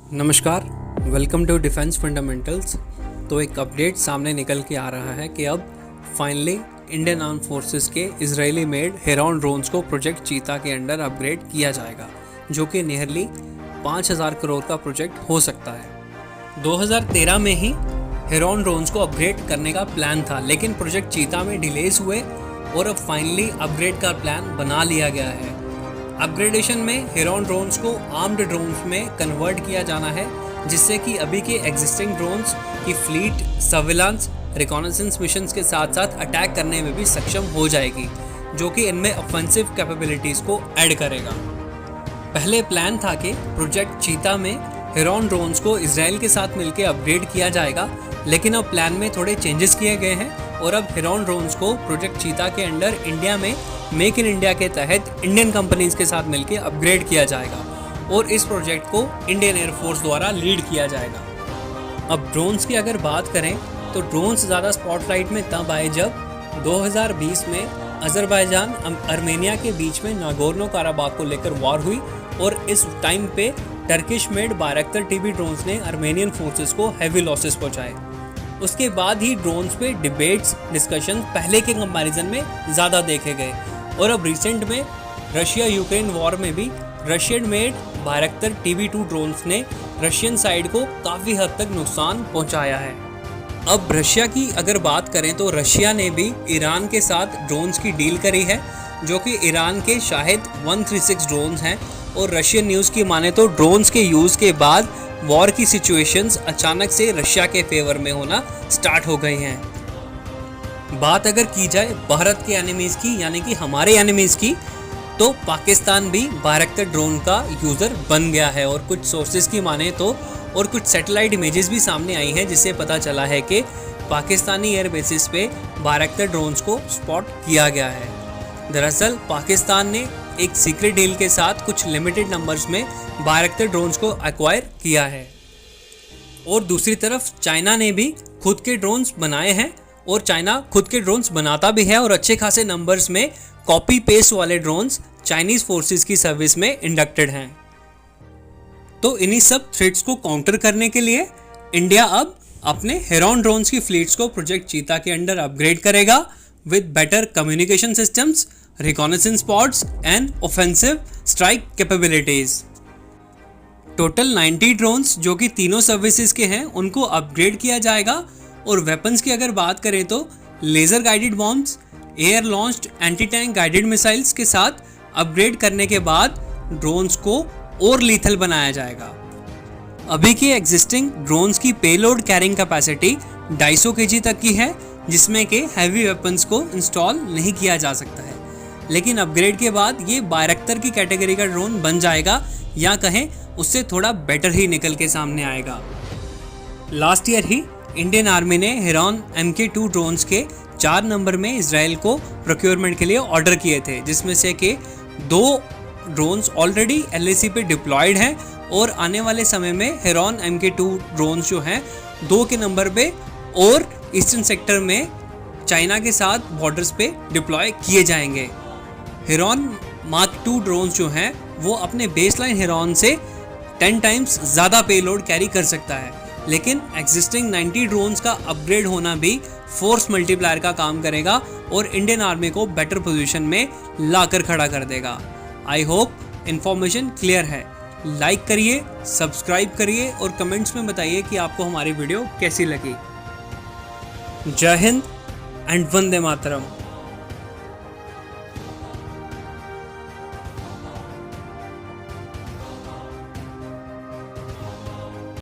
नमस्कार, welcome to defence fundamentals. तो एक अपडेट सामने निकल के आ रहा है कि अब फाइनली इंडियन आर्म फोर्सेस के इजरायली मेड हेरॉन ड्रोन्स को प्रोजेक्ट चीता के अंडर अपग्रेड किया जाएगा, जो कि नियरली 5,000 करोड़ का प्रोजेक्ट हो सकता है। 2013 में ही हेरॉन ड्रोन्स को अपग्रेड करने का प्लान था, लेकिन प्रोजेक्ट चीता में डिलेज हुए और अब फाइनली अपग्रेड का प्लान बना लिया गया है। अपग्रेडेशन में हेरॉन ड्रोन्स को आर्म्ड ड्रोन्स में कन्वर्ट किया जाना है, जिससे कि अभी के एग्जिस्टिंग ड्रोन्स की फ्लीट सर्विलांस रिकॉनेसेंस मिशंस के साथ साथ अटैक करने में भी सक्षम हो जाएगी, जो कि इनमें ऑफेंसिव कैपेबिलिटीज़ को ऐड करेगा। पहले प्लान था कि प्रोजेक्ट चीता में हेरॉन ड्रोन्स को इजराइल के साथ मिलकर अपग्रेड किया जाएगा, लेकिन अब प्लान में थोड़े चेंजेस किए गए हैं और अब हेरॉन ड्रोन्स को प्रोजेक्ट चीता के अंडर इंडिया में मेक इन इंडिया के तहत इंडियन कंपनीज के साथ मिलकर अपग्रेड किया जाएगा और इस प्रोजेक्ट को इंडियन एयरफोर्स द्वारा लीड किया जाएगा। अब ड्रोन्स की अगर बात करें तो ड्रोन्स ज़्यादा स्पॉटलाइट में तब आए जब 2020 में अजरबैजान आर्मेनिया के बीच में नागोर्नो काराबाग को लेकर वॉर हुई और इस टाइम पे टर्किश मेड बायरक्तर टीबी ड्रोन्स ने आर्मेनियन फोर्सेस को हैवी लॉसेस पहुंचाए। उसके बाद ही ड्रोन्स पे डिबेट्स डिस्कशन पहले के कंपैरिजन में ज़्यादा देखे गए और अब रिसेंट में रशिया यूक्रेन वॉर में भी रशियन मेड बायरक्तर TB2 ड्रोन्स ने रशियन साइड को काफ़ी हद तक नुकसान पहुंचाया है। अब रशिया की अगर बात करें तो रशिया ने भी ईरान के साथ ड्रोन्स की डील करी है, जो कि ईरान के शाहिद 136 ड्रोन्स हैं और रशियन न्यूज़ की माने तो ड्रोन्स के यूज़ के बाद वॉर की सिचुएशंस अचानक से रशिया के फेवर में होना स्टार्ट हो गई हैं। बात अगर की जाए भारत के एनिमीज़ की, यानी कि हमारे एनिमीज़ की, तो पाकिस्तान भी बायरक्तर ड्रोन का यूज़र बन गया है और कुछ सोर्सेज की माने तो और कुछ सैटेलाइट इमेजेस भी सामने आई हैं, जिससे पता चला है कि पाकिस्तानी एयर बेसिस पे बायरक्तर ड्रोन्स को स्पॉट किया गया है। दरअसल पाकिस्तान ने एक सीक्रेट डील के साथ कुछ लिमिटेड नंबर्स में बायरक्तर ड्रोन्स को एक्वायर किया है और दूसरी तरफ चाइना ने भी खुद के ड्रोन्स बनाए हैं और चाइना खुद के ड्रोन्स बनाता भी है और अच्छे खासे नंबर्स में कॉपी पेस्ट वाले ड्रोन्स चाइनीज फोर्सेस की सर्विस में इंडक्टेड हैं। तो इन्हीं सब थ्रेट्स को काउंटर करने के लिए इंडिया अब अपने हेरॉन ड्रोन्स की फ्लीट्स को प्रोजेक्ट चीता के अंडर अपग्रेड करेगा with better communication systems, reconnaissance pods and offensive strike capabilities. Total 90 drones जो कि तीनों सर्विसेज के हैं उनको अपग्रेड किया जाएगा और वेपन्स की अगर बात करें तो laser guided bombs, air launched anti tank guided missiles के साथ अपग्रेड करने के बाद ड्रोन्स को और लीथल बनाया जाएगा। अभी के एग्जिस्टिंग ड्रोन्स की पेलोड कैरिंग कैपेसिटी 250 kg तक की है, जिसमें के हैवी वेपन्स को इंस्टॉल नहीं किया जा सकता है, लेकिन अपग्रेड के बाद ये बायरक्तर की कैटेगरी का ड्रोन बन जाएगा या कहें उससे थोड़ा बेटर ही निकल के सामने आएगा। लास्ट ईयर ही इंडियन आर्मी ने हेरॉन MK2 ड्रोन्स के 4 नंबर में इजराइल को प्रोक्योरमेंट के लिए ऑर्डर किए थे, जिसमें से कि 2 ड्रोन्स ऑलरेडी LAC पे डिप्लॉयड हैं और आने वाले समय में हेरॉन MK2 ड्रोन्स जो हैं 2 के नंबर पे और ईस्टर्न सेक्टर में चाइना के साथ बॉर्डर्स पे डिप्लॉय किए जाएंगे। हेरॉन मार्क 2 ड्रोन्स जो हैं वो अपने बेसलाइन हेरॉन से 10 टाइम्स ज़्यादा पेलोड कैरी कर सकता है, लेकिन एग्जिस्टिंग 90 ड्रोन्स का अपग्रेड होना भी फोर्स मल्टीप्लायर का काम करेगा और इंडियन आर्मी को बेटर पोजीशन में लाकर खड़ा कर देगा। आई होप इन्फॉर्मेशन क्लियर है। लाइक करिए, सब्सक्राइब करिए और कमेंट्स में बताइए कि आपको हमारी वीडियो कैसी लगी। जय हिंद एंड वंदे मातरम।